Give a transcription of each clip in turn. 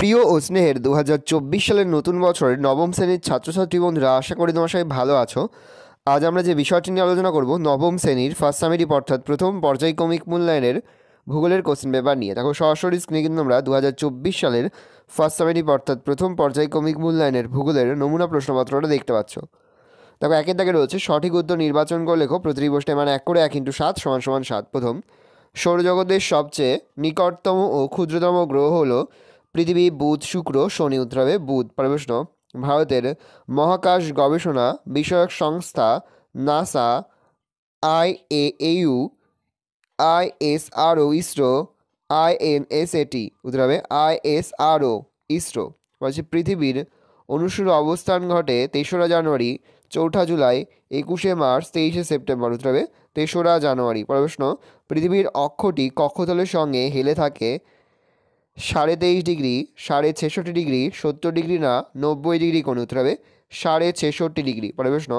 প্রিয় ও স্নেহের 2024 সালের নতুন বছরের নবম শ্রেণীর ছাত্রছাত্রী বন্ধুরা, আশা করি তোমার সবাই ভালো আছো। আজ আমরা যে বিষয়টি নিয়ে আলোচনা করব নবম শ্রেণীর ফার্স্ট সামেটিভ অর্থাৎ প্রথম পর্যায়ক্রমিক মূল্যায়নের ভূগোলের কোশ্চেন পেপার নিয়ে। দেখো সরাসরি স্ক্রিনে কিন্তু আমরা 2024 সালের ফার্স্ট সামেটিভ অর্থাৎ প্রথম পর্যায়ক্রমিক মূল্যায়নের ভূগোলের নমুনা প্রশ্নপত্রটা দেখতে পাচ্ছ। দেখো একের দাগে রয়েছে সঠিক উত্তর নির্বাচন করে লেখো প্রতিটি প্রশ্নে মান 1 করে 1 × 7 = 7। প্রথম, সৌরজগতের সবচেয়ে নিকটতম ও ক্ষুদ্রতম গ্রহ হলো পৃথিবী, বুধ, শুক্র, শনি। উত্তর হবে বুধ। পরের প্রশ্ন, ভারতের মহাকাশ গবেষণা বিষয়ক সংস্থা NASA, IAAU, ISRO, ISRO, INSAT। উত্তর হবে ISRO, ইসরো। বলছে পৃথিবীর অনুসূর অবস্থান ঘটে 3রা জানুয়ারি, 4ঠা জুলাই, 21শে মার্চ, 23শে সেপ্টেম্বর। উত্তর হবে 3রা জানুয়ারি। পরের প্রশ্ন, পৃথিবীর অক্ষটি কক্ষতলের সঙ্গে হেলে থাকে 23.5 ডিগ্রি, 66.5 ডিগ্রি, 70 ডিগ্রি না 90 ডিগ্রি কোণে। উত্তর হবে 66.5 ডিগ্রি। পরের প্রশ্ন,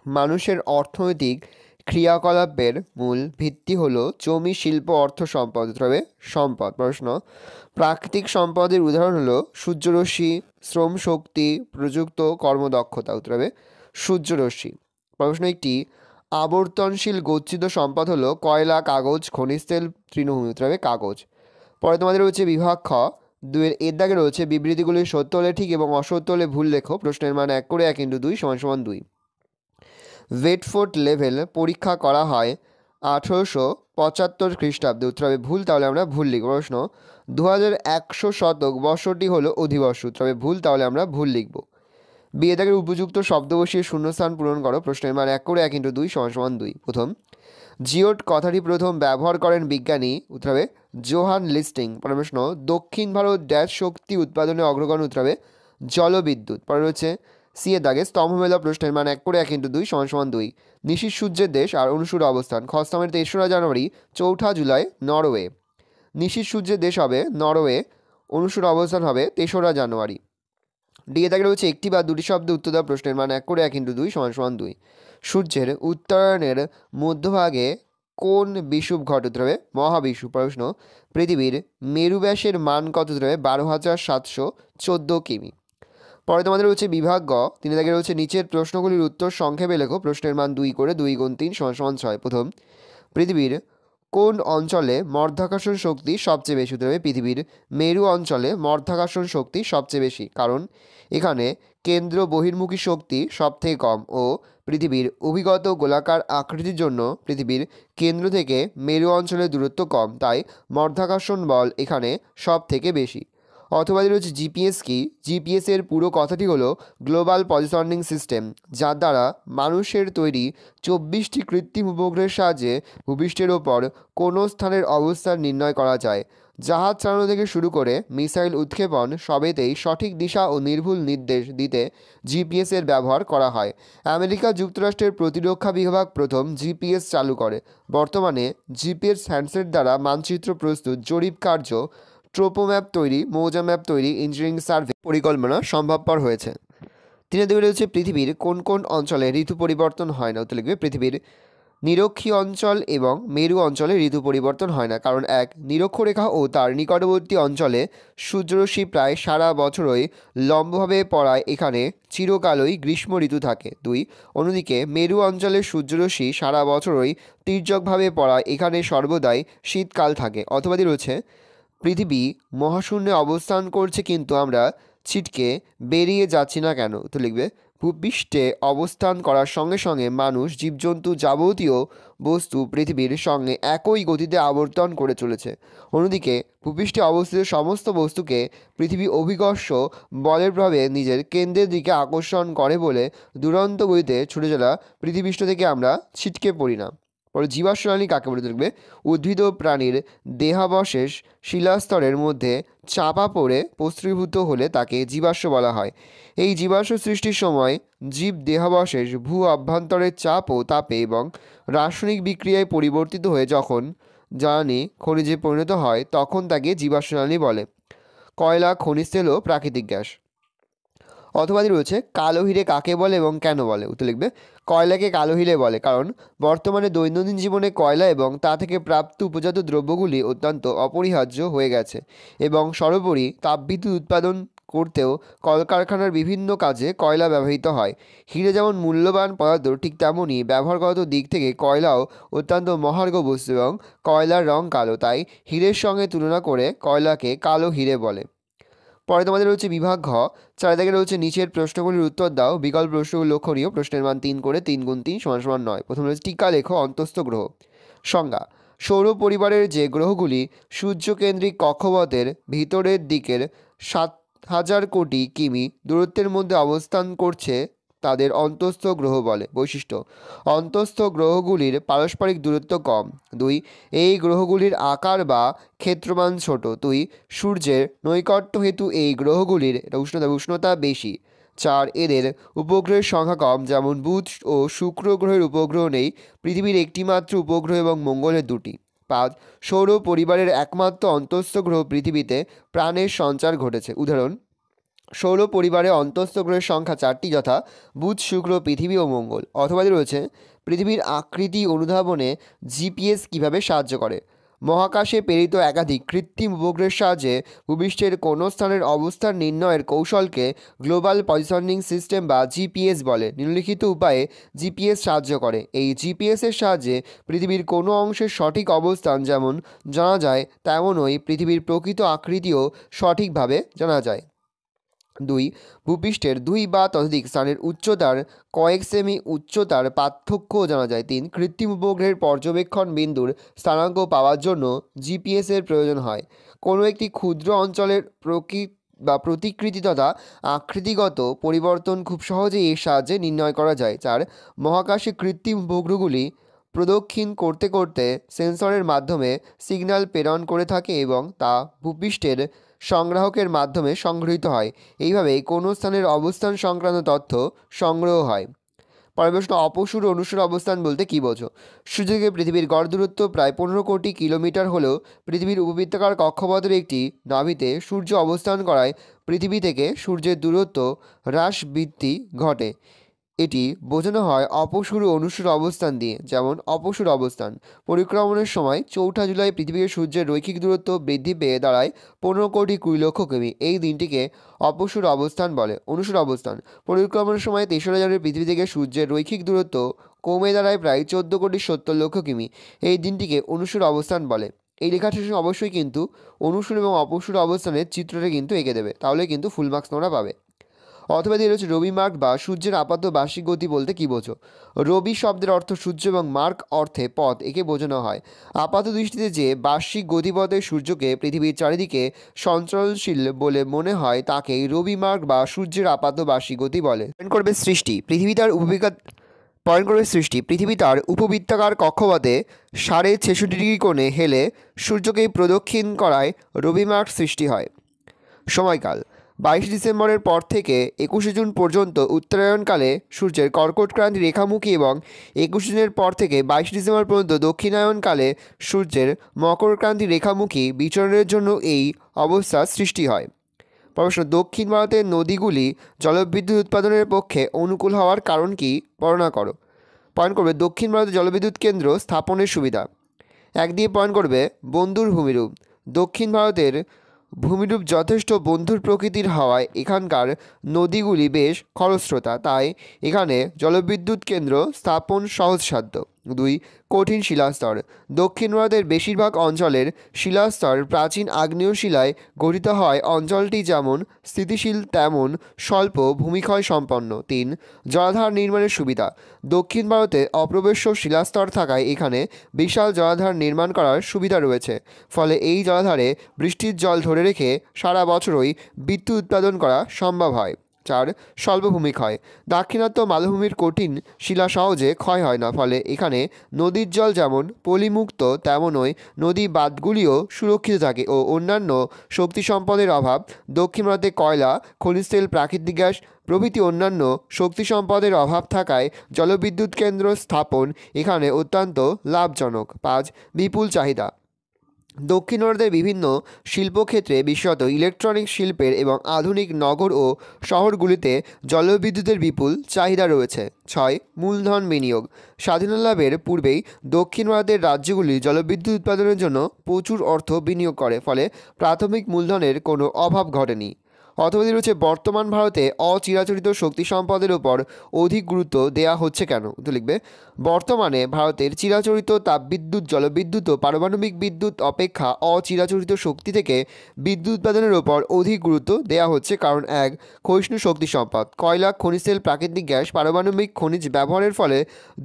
মানুষের অর্থনৈতিক ক্রিয়াকলাপের মূল ভিত্তি হলো জমি, শিল্প, অর্থ, সম্পদ। উত্তর হবে সম্পদ। প্রশ্ন, প্রাকৃতিক সম্পদের উদাহরণ হলো সূর্যরশ্মি, শ্রম শক্তি, প্রযুক্ত, কর্মদক্ষতা। উত্তর হবে সূর্যরশ্মি। প্রশ্ন, একটি আবর্তনশীল গচ্ছিত সম্পদ হলো কয়লা, কাগজ, খনিজ তেল, তৃণভূমি। উত্তর হবে কাগজ। পরে তোমাদের রয়েছে বিভাগ খ, 2 এর দাগে রয়েছে বিবৃতিগুলি সত্য হলে ঠিক এবং অসত্য হলে ভুল লেখো। প্রশ্নের মান 1 করে 1 × 2 = 2। ভেটফোর্ট লেভেল পরীক্ষা করা হয় 1875 খ্রিস্টাব্দে। উত্তর হবে ভুল, তাহলে আমরা ভুল লিখব। প্রশ্ন, 2100 শতক বর্ষটি হলো অধিবর্ষ। উত্তর হবে ভুল, তাহলে আমরা ভুল লিখব। বিয়ে দাগের উপযুক্ত শব্দ বসিয়ে শূন্যস্থান পূরণ করো। প্রশ্নের মান 1 করে 1 × 2 = 2। প্রথম, জিওট কথাটি প্রথম ব্যবহার করেন বিজ্ঞানী। উত্তর হবে জোহান লিস্টিং। পরের প্রশ্ন, দক্ষিণ ভারত ড্যাশ শক্তি উৎপাদনে অগ্রগণ্য। উত্তর হবে জলবিদ্যুৎ। পরে রয়েছে সি এর দাগে স্তম্ভমেলা। প্রশ্নের মান 1 করে 1 × 2 = 2। নিশীর সূর্যের দেশ আর অনুসূর অবস্থান। খস্তমের 3রা জানুয়ারি, 4ঠা জুলাই, নরওয়ে। নিশীর সূর্যের দেশ হবে নরওয়ে, অনুসূর অবস্থান হবে 3রা জানুয়ারি। ডি এ দাগে রয়েছে একটি বা দুটি শব্দ উত্তর দেওয়া। প্রশ্নের মান 1 করে 1 × 2 = 2। সূর্যের উত্তরায়ণের মধ্যভাগে কোন বিষুব ঘটে? উত্তর হবে মহাবিষুব। প্রশ্ন, পৃথিবীর মেরু ব্যাসের মান কত? উত্তর হবে 12,714 কিমি। পরে তোমাদের রয়েছে বিভাগ গ, 3 দাগে রয়েছে নিচের প্রশ্নগুলির উত্তর সংক্ষেপে লেখো। প্রশ্নের মান 2 করে 2 × 3 = 6। প্রথম, পৃথিবীর কোন অঞ্চলে মধ্যাকর্ষণ শক্তি সবচেয়ে বেশি? উত্তর হবে পৃথিবীর মেরু অঞ্চলে মধ্যাকর্ষণ শক্তি সবচেয়ে বেশি, কারণ এখানে কেন্দ্র বহির্মুখী শক্তি সবথেকে কম ও পৃথিবীর অভিগত গোলাকার আকৃতির জন্য পৃথিবীর কেন্দ্র থেকে মেরু অঞ্চলের দূরত্ব কম, তাই মধ্যাকর্ষণ বল এখানে সব থেকে বেশি। অথবা রয়েছে জিপিএস কি? জিপিএস এর পুরো কথাটি হলো গ্লোবাল পজিশনিং সিস্টেম, যার দ্বারা মানুষের তৈরি 24টি কৃত্রিম উপগ্রহের সাহায্যে ভূপৃষ্ঠের ওপর কোনো স্থানের অবস্থান নির্ণয় করা যায়। জাহাজ চালানো থেকে শুরু করে মিসাইল উৎক্ষেপণ সবেতেই সঠিক দিশা ও নির্ভুল নির্দেশ দিতে জিপিএস এর ব্যবহার করা হয়। আমেরিকা যুক্তরাষ্ট্রের প্রতিরক্ষা বিভাগ প্রথম জিপিএস চালু করে। বর্তমানে জিপিএস হ্যান্ডসেট দ্বারা মানচিত্র প্রস্তুত, জরিপ কার্য, ট্রোপো ম্যাপ তৈরি, মৌজা ম্যাপ তৈরি, ইঞ্জিনিয়ারিং সার্ভে পরিকল্পনা সম্ভবপর হয়েছে। 3 দিকে রয়েছে পৃথিবীর কোন কোন অঞ্চলে ঋতু পরিবর্তন হয় না? উত্তর লিখবে পৃথিবীর নিরক্ষীয় অঞ্চল এবং মেরু অঞ্চলে ঋতু পরিবর্তন হয় না, কারণ 1, নিরক্ষরেখা ও তার নিকটবর্তী অঞ্চলে সূর্যরশ্মি প্রায় সারা বছরই লম্বভাবে পড়ায় এখানে চিরকালই গ্রীষ্ম ঋতু থাকে। 2, অন্যদিকে মেরু অঞ্চলে সূর্যরশ্মি সারা বছরই তির্যকভাবে পড়ায় এখানে সর্বদাই শীতকাল থাকে। অথবা রয়েছে পৃথিবী মহাশূন্যে অবস্থান করছে কিন্তু আমরা ছিটকে বেরিয়ে যাচ্ছি না কেন? তো লিখবে ভূপৃষ্ঠে অবস্থান করার সঙ্গে সঙ্গে মানুষ, জীবজন্তু, যাবতীয় বস্তু পৃথিবীর সঙ্গে একই গতিতে আবর্তন করে চলেছে। অন্যদিকে ভূপৃষ্ঠে অবস্থিত সমস্ত বস্তুকে পৃথিবী অভিকর্ষ বলের প্রভাবে নিজের কেন্দ্রের দিকে আকর্ষণ করে বলে দুরন্ত গতিতে ছুটে চলা পৃথিবীপৃষ্ঠ থেকে আমরা ছিটকে পড়ি না। পরে জীবাশ্ম প্রাণী কাকে বলে? দেখবে উদ্ভিদ ও প্রাণীর দেহাবশেষ শিলাস্তরের মধ্যে চাপা পড়ে প্রস্ত্রীভূত হলে তাকে জীবাশ্ম বলা হয়। এই জীবাশ্ম সৃষ্টির সময় জীব দেহাবশেষ ভূ অভ্যন্তরের চাপ ও তাপে এবং রাসায়নিক বিক্রিয়ায় পরিবর্তিত হয়ে যখন জ্বালানি খনিজে পরিণত হয় তখন তাকে জীবাশ্ম জ্বালানি বলে। কয়লা, খনিজ তেল ও প্রাকৃতিক গ্যাস। অথবাদি রয়েছে কালো হিরে কাকে বলে এবং কেন বলে। উত্তর লিখবে কয়লাকে কালো হিরে বলে কারণ বর্তমানে দৈনন্দিন জীবনে কয়লা এবং তা থেকে প্রাপ্ত উপজাত দ্রব্যগুলি অত্যন্ত অপরিহার্য হয়ে গেছে এবং সর্বোপরি তাপবিদ্যুৎ উৎপাদন করতেও কলকারখানার বিভিন্ন কাজে কয়লা ব্যবহৃত হয়। হিরে যেমন মূল্যবান পদার্থ ঠিক তেমনই ব্যবহারগত দিক থেকে কয়লাও অত্যন্ত মহার্ঘ বস্তু এবং কয়লার রং কালো, তাই হিরের সঙ্গে তুলনা করে কয়লাকে কালো হিরে বলে। পরে তোমাদের রয়েছে বিভাগ ঘ, 4 দাগে রয়েছে নিচের প্রশ্নগুলির উত্তর দাও। বিকল্প প্রশ্নগুলি লক্ষণীয়, প্রশ্নের মান 3 করে, 3 গুণ 3 সমান সমান 9। প্রথমে রয়েছে টিকা লেখো অন্তস্থ গ্রহ। সংজ্ঞা: সৌর পরিবারের যে গ্রহগুলি সূর্যকেন্দ্রিক কক্ষপথের ভিতরের দিকের 7,000 কোটি কিমি দূরত্বের মধ্যে অবস্থান করছে তাদের অন্তস্থ গ্রহ বলে। বৈশিষ্ট্য: অন্তস্থ গ্রহগুলির পারস্পরিক দূরত্ব কম। 2. এই গ্রহগুলির আকার বা ক্ষেত্রমান ছোট। 2. সূর্যের নৈকট্য হেতু এই গ্রহগুলির উষ্ণতা বেশি। 4. এদের উপগ্রহের সংখ্যা কম, যেমন বুধ ও শুক্র গ্রহের উপগ্রহ নেই, পৃথিবীর একটিমাত্র উপগ্রহ এবং মঙ্গলের 2টি। 5. সৌর পরিবারের একমাত্র অন্তস্থ গ্রহ পৃথিবীতে প্রাণের সঞ্চার ঘটেছে। উদাহরণ: সৌর পরিবারে অন্তস্থ গ্রহের সংখ্যা 4টি, যথা বুধ, শুক্র, পৃথিবী ও মঙ্গল। অথবাদি রয়েছে পৃথিবীর আকৃতি অনুধাবনে জিপিএস কিভাবে সাহায্য করে। মহাকাশে প্রেরিত একাধিক কৃত্রিম উপগ্রহের সাহায্যে ভূপৃষ্ঠের কোনো স্থানের অবস্থান নির্ণয়ের কৌশলকে গ্লোবাল পজিশনিং সিস্টেম বা জিপিএস বলে। নিম্নলিখিত উপায়ে জিপিএস সাহায্য করে। এই জিপিএসের সাহায্যে পৃথিবীর কোনো অংশের সঠিক অবস্থান যেমন জানা যায়, তেমনই পৃথিবীর প্রকৃত আকৃতিও সঠিকভাবে জানা যায়। 2. ভূপৃষ্ঠের 2 বা ততোধিক স্থানের উচ্চতার কয়েক সেমি উচ্চতার পার্থক্যও জানা যায়। 3. কৃত্রিম উপগ্রহের পর্যবেক্ষণ বিন্দুর স্থানাঙ্ক পাওয়ার জন্য জিপিএসের প্রয়োজন হয়। কোনো একটি ক্ষুদ্র অঞ্চলের প্রতিকৃতি তথা আকৃতিগত পরিবর্তন খুব সহজেই এর সাহায্যে নির্ণয় করা যায়। 4. মহাকাশে কৃত্রিম উপগ্রহগুলি প্রদক্ষিণ করতে করতে সেন্সরের মাধ্যমে সিগন্যাল প্রেরণ করে থাকে এবং তা ভূপৃষ্ঠের সংগ্রাহকের মাধ্যমে সংগৃহীত হয়। এইভাবে কোনো স্থানের অবস্থান সংক্রান্ত তথ্য সংগ্রহ হয়। পরের প্রশ্ন: অপসূর ও অনুসূর অবস্থান বলতে কী বোঝো? সূর্য থেকে পৃথিবীর গড় দূরত্ব প্রায় 15 কোটি কিলোমিটার হলেও পৃথিবীর উপবৃত্তাকার কক্ষপথের একটি নাভিতে সূর্য অবস্থান করায় পৃথিবী থেকে সূর্যের দূরত্ব হ্রাস বৃদ্ধি ঘটে। এটি বোঝানো হয় অপসূর ও অনুসূর অবস্থান দিয়ে। যেমন অপসূর অবস্থান: পরিক্রমণের সময় 4 জুলাই পৃথিবী ও সূর্যের রৈখিক দূরত্ব বৃদ্ধি পেয়ে দাঁড়ায় 15 কোটি 20 লক্ষ কিমি। এই দিনটিকে অপসূর অবস্থান বলে। অনুসূর অবস্থান: পরিক্রমণের সময় 3রা জানুয়ারি পৃথিবী থেকে সূর্যের রৈখিক দূরত্ব কমে দাঁড়ায় প্রায় 14 কোটি 70 লক্ষ কিমি। এই দিনটিকে অনুসূর অবস্থান বলে। এই লেখার শেষে অবশ্যই কিন্তু অনুসূর এবং অপসূর অবস্থানের চিত্রটা কিন্তু এঁকে দেবে, তাহলে কিন্তু ফুল মার্কস তোমরা পাবে। অথবা দিয়ে রয়েছে রবি মার্ক বা সূর্যের আপাত বার্ষিক গতি বলতে কী বোঝো? রবি শব্দের অর্থ সূর্য এবং মার্ক অর্থে পথ, একে বোঝানো হয় আপাত দৃষ্টিতে যে বার্ষিক গতিপথে সূর্যকে পৃথিবীর চারিদিকে সঞ্চরণশীল বলে মনে হয় তাকেই রবি মার্ক বা সূর্যের আপাত বার্ষিক গতি বলে। পয়েন্ট করবে সৃষ্টি: পৃথিবী তার উপবৃত্তাকার কক্ষপথে 66.5 কোণে হেলে সূর্যকে প্রদক্ষিণ করায় রবি মার্ক সৃষ্টি হয়। সময়কাল: 22 ডিসেম্বরের পর থেকে 21 জুন পর্যন্ত উত্তরায়ণকালে সূর্যের কর্কটক্রান্তি রেখামুখী এবং 21 জুনের পর থেকে 22 ডিসেম্বর পর্যন্ত দক্ষিণায়নকালে সূর্যের মকরক্রান্তি রেখামুখী বিচরণের জন্য এই অবস্থার সৃষ্টি হয়। প্রশ্ন: দক্ষিণ ভারতের নদীগুলি জলবিদ্যুৎ উৎপাদনের পক্ষে অনুকূল হওয়ার কারণ কি বর্ণনা করো। পয়েন্ট করবে দক্ষিণ ভারতে জলবিদ্যুৎ কেন্দ্র স্থাপনের সুবিধা। 1 দিয়ে পয়েন্ট করবে বন্ধুর ভূমিরূপ: দক্ষিণ ভারতের ভূমিরূপ যথেষ্ট বন্ধুর প্রকৃতির হওয়ায় এখানকার নদীগুলি বেশ খরস্রোতা, তাই এখানে জলবিদ্যুৎ কেন্দ্র স্থাপন সহজসাধ্য। 2. কঠিন শিলাস্তর: দক্ষিণ ভারতের বেশিরভাগ অঞ্চলের শিলাস্তর প্রাচীন আগ্নেয় শিলায় গঠিত হয়। অঞ্চলটি যেমন স্থিতিশীল তেমন স্বল্প ভূমিক্ষয় সম্পন্ন। 3. জলাধার নির্মাণের সুবিধা: দক্ষিণ ভারতে অপ্রবেশ্য শিলাস্তর থাকায় এখানে বিশাল জলাধার নির্মাণ করার সুবিধা রয়েছে, ফলে এই জলাধারে বৃষ্টির জল ধরে রেখে সারা বছরই বিদ্যুৎ উৎপাদন করা সম্ভব হয়। 4. স্বল্প ভূমিক্ষয়: দাক্ষিণাত্য মালভূমির কঠিন শিলা সহজে ক্ষয় হয় না, ফলে এখানে নদীর জল যেমন পলিমুক্ত তেমনই নদী বাঁধগুলিও সুরক্ষিত থাকে ও অন্যান্য শক্তি সম্পদের অভাব দক্ষিণ ভারতে কয়লা, খনিজ তেল, প্রাকৃতিক গ্যাস প্রভৃতি অন্যান্য শক্তি সম্পদের অভাব থাকায় জলবিদ্যুৎ কেন্দ্র স্থাপন এখানে অত্যন্ত লাভজনক। 5. বিপুল চাহিদা: দক্ষিণ ভারতের বিভিন্ন শিল্পক্ষেত্রে বিশেষত ইলেকট্রনিক শিল্পের এবং আধুনিক নগর ও শহরগুলিতে জলবিদ্যুতের বিপুল চাহিদা রয়েছে। 6. মূলধন বিনিয়োগ। স্বাধীনতা লাভের পূর্বেই দক্ষিণ ভারতের রাজ্যগুলি জলবিদ্যুৎ উৎপাদনের জন্য প্রচুর অর্থ বিনিয়োগ করে, ফলে প্রাথমিক মূলধনের কোনো অভাব ঘটেনি। অথবা রয়েছে বর্তমান ভারতে অচিরাচরিত শক্তি সম্পদের উপর অধিক গুরুত্ব দেওয়া হচ্ছে কেন? তো লিখবে বর্তমানে ভারতের চিরাচরিত তাপবিদ্যুৎ, জলবিদ্যুৎ ও পারমাণবিক বিদ্যুৎ অপেক্ষা অচিরাচরিত শক্তি থেকে বিদ্যুৎ উৎপাদনের উপর অধিক গুরুত্ব দেওয়া হচ্ছে। কারণ 1. ক্ষয়িষ্ণু শক্তি সম্পদ, কয়লা, খনিজ তেল, প্রাকৃতিক গ্যাস, পারমাণবিক খনিজ ব্যবহারের ফলে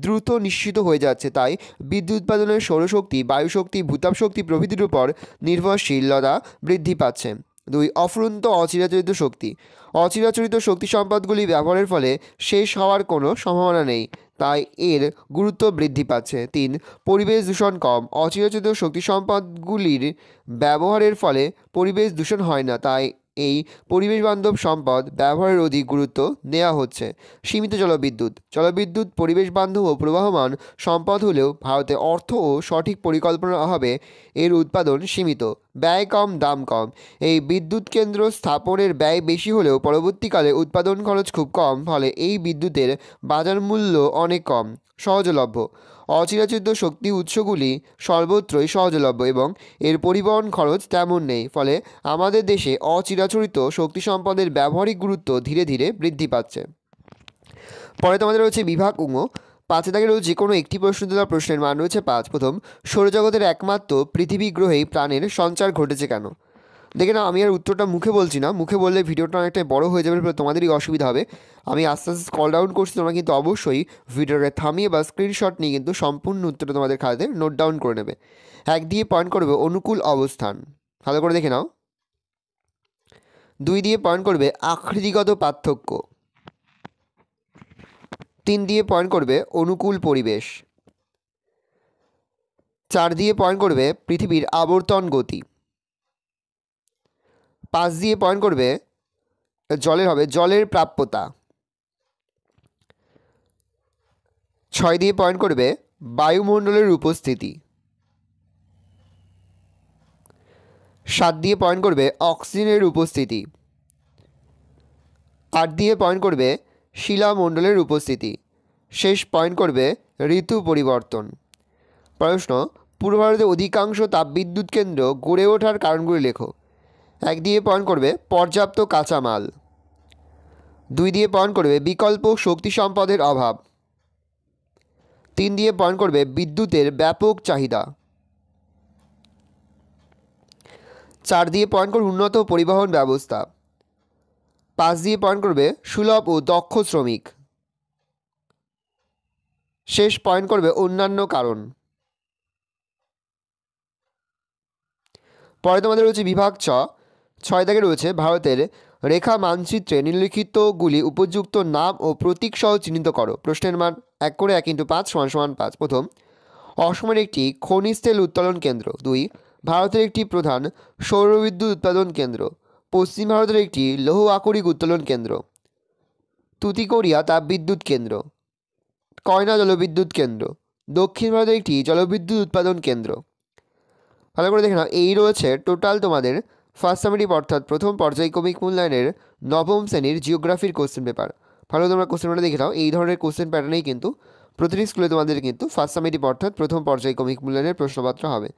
দ্রুত নিঃসৃত হয়ে যাচ্ছে, তাই বিদ্যুৎ উৎপাদনের সৌরশক্তি, বায়ুশক্তি, ভূতাপ শক্তি প্রভৃতির উপর নির্ভরশীলতা বৃদ্ধি পাচ্ছে। 2. অফুরন্ত অচিরাচরিত শক্তি, অচিরাচরিত শক্তি সম্পদগুলি ব্যবহারের ফলে শেষ হওয়ার কোনো সম্ভাবনা নেই, তাই এর গুরুত্ব বৃদ্ধি পাচ্ছে। 3. পরিবেশ দূষণ কম, অচিরাচরিত শক্তি সম্পদগুলির ব্যবহারের ফলে পরিবেশ দূষণ হয় না, তাই এই পরিবেশ বান্ধব সম্পদ ব্যবহারের অধিক গুরুত্ব দেওয়া হচ্ছে। সীমিত জলবিদ্যুৎ, জলবিদ্যুৎ পরিবেশ বান্ধব ও প্রবাহমান সম্পদ হলেও ভারতে অর্থ ও সঠিক পরিকল্পনার অভাবে এর উৎপাদন সীমিত। ব্যয় কম, দাম কম, এই বিদ্যুৎ কেন্দ্র স্থাপনের ব্যয় বেশি হলেও পরবর্তীকালে উৎপাদন খরচ খুব কম, ফলে এই বিদ্যুতের বাজার মূল্য অনেক কম। সহজলভ্য, অচিরাচরিত শক্তি উৎসগুলি সর্বত্রই সহজলভ্য এবং এর পরিবহন খরচ তেমন নেই, ফলে আমাদের দেশে অচিরাচরিত শক্তি সম্পদের ব্যবহারিক গুরুত্ব ধীরে ধীরে বৃদ্ধি পাচ্ছে। পরে তোমাদের রয়েছে বিভাগ উঙ। 5 দাগে রয়েছে যে কোনো একটি প্রশ্ন দেওয়া, প্রশ্নের মান রয়েছে 5। প্রথম, সৌরজগতের একমাত্র পৃথিবী গ্রহেই প্রাণের সঞ্চার ঘটেছে কেন? দেখে না, আমি আর উত্তরটা মুখে বলছি না, মুখে বললে ভিডিওটা অনেকটাই বড় হয়ে যাবে, তোমাদেরই অসুবিধা হবে। আমি আস্তে আস্তে স্ক্রল ডাউন করছি, তোমরা কিন্তু অবশ্যই ভিডিওটা থামিয়ে বা স্ক্রিনশট নিয়ে কিন্তু সম্পূর্ণ উত্তরটা তোমাদের খাতাতে নোট ডাউন করে নেবে। 1 দিয়ে পয়েন্ট করবে অনুকূল অবস্থান, ভালো করে দেখে নাও। 2 দিয়ে পয়েন্ট করবে আকৃতিগত পার্থক্য। 3 দিয়ে পয়েন্ট করবে অনুকূল পরিবেশ। 4 দিয়ে পয়েন্ট করবে পৃথিবীর আবর্তন গতি। 5 দিয়ে পয়েন্ট করবে জলের প্রাপ্যতা। 6 দিয়ে পয়েন্ট করবে বায়ুমণ্ডলের উপস্থিতি। 7 দিয়ে পয়েন্ট করবে অক্সিজেনের উপস্থিতি। 8 দিয়ে পয়েন্ট করবে শিলামণ্ডলের উপস্থিতি। শেষ পয়েন্ট করবে ঋতু পরিবর্তন। প্রশ্ন, পূর্ব ভারতের অধিকাংশ তাপবিদ্যুৎ কেন্দ্র গড়ে ওঠার কারণগুলি লেখো। 1 দিয়ে পয়েন্ট করবে পর্যাপ্ত কাঁচামাল। 2 দিয়ে পয়েন্ট করবে বিকল্প শক্তি সম্পদের অভাব। 3 দিয়ে পয়েন্ট করবে বিদ্যুতের ব্যাপক চাহিদা। 4 দিয়ে পয়েন্ট করবে উন্নত পরিবহন ব্যবস্থা। 5 দিয়ে পয়েন্ট করবে সুলভ ও দক্ষ শ্রমিক। শেষ পয়েন্ট করবে অন্যান্য কারণ। পরে তোমাদের রয়েছে বিভাগ 6 দাগে রয়েছে ভারতের রেখা মানচিত্রে নিম্নলিখিতগুলি উপযুক্ত নাম ও প্রতীক সহ চিহ্নিত করো। প্রশ্নের মান 1 করে 1 × 5 = 5। প্রথম, অসমের একটি খনিজ তেল উত্তোলন কেন্দ্র। 2, ভারতের একটি প্রধান সৌরবিদ্যুৎ উৎপাদন কেন্দ্র। পশ্চিম ভারতের একটি লৌহ আকরিক উত্তোলন কেন্দ্র। তুতিকোরিয়া তাপবিদ্যুৎ কেন্দ্র। কয়না জলবিদ্যুৎ কেন্দ্র। দক্ষিণ ভারতের একটি জলবিদ্যুৎ উৎপাদন কেন্দ্র। ভালো করে দেখে নাও, এই রয়েছে টোটাল তোমাদের ফার্স্ট সামেটিভ অর্থাৎ প্রথম পর্যায়ক্রমিক মূল্যায়নের নবম শ্রেণীর জিওগ্রাফির কোশ্চেন পেপার। ভালো তোমরা কোশ্চেন পেপারটা দেখে নাও, এই ধরনের কোশ্চেন প্যাটার্নেই কিন্তু প্রতিটি স্কুলে তোমাদের কিন্তু ফার্স্ট সামেটিভ অর্থাৎ প্রথম পর্যায়ক্রমিক মূল্যায়নের প্রশ্নপত্র হবে।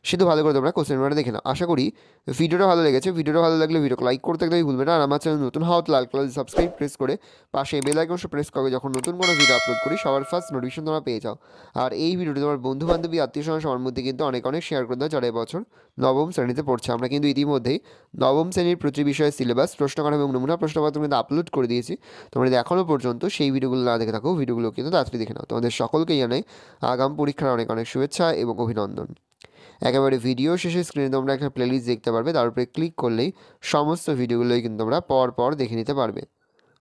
শুধু ভালো করে তোমরা কোশ্চেন পেপারটা দেখে নাও। আশা করি ভিডিওটা ভালো লেগেছে। ভিডিওটা ভালো লাগলে ভিডিওকে লাইক করতে একদমই ভুলবে না। আর আমার চ্যানেল নতুন হওয়া লাল কালার সাবস্ক্রাইব প্রেস করে পাশে বেল আইকনটা প্রেস করে যখন নতুন কোনো ভিডিও আপলোড করি সবার ফার্স্ট নোটিফিকেশন তোমরা পেয়ে যাও। আর এই ভিডিওটি তোমার বন্ধু বান্ধবী আত্মীয় স্বজন সবার মধ্যে কিন্তু অনেক শেয়ার করে দাও যারা এবছর নবম শ্রেণীতে পড়ছে। আমরা কিন্তু ইতিমধ্যেই নবম শ্রেণীর প্রতি বিষয়ের সিলেবাস, প্রশ্নকাঠামো এবং নমুনা প্রশ্নপত্র কিন্তু আপলোড করে দিয়েছি। তোমরা যদি এখনও পর্যন্ত সেই ভিডিওগুলো না দেখে থাকো, ভিডিওগুলো কিন্তু তাড়াতাড়ি দেখে নাও। তোমাদের সকলকেই জানাই আগাম পরীক্ষার অনেক শুভেচ্ছা এবং অভিনন্দন। একেবারে ভিডিও শেষে স্ক্রিনে তোমরা একটা প্লেলিস্ট দেখতে পারবে, তার উপরে ক্লিক করলেই সমস্ত ভিডিওগুলোই কিন্তু তোমরা পর পর দেখে নিতে পারবে।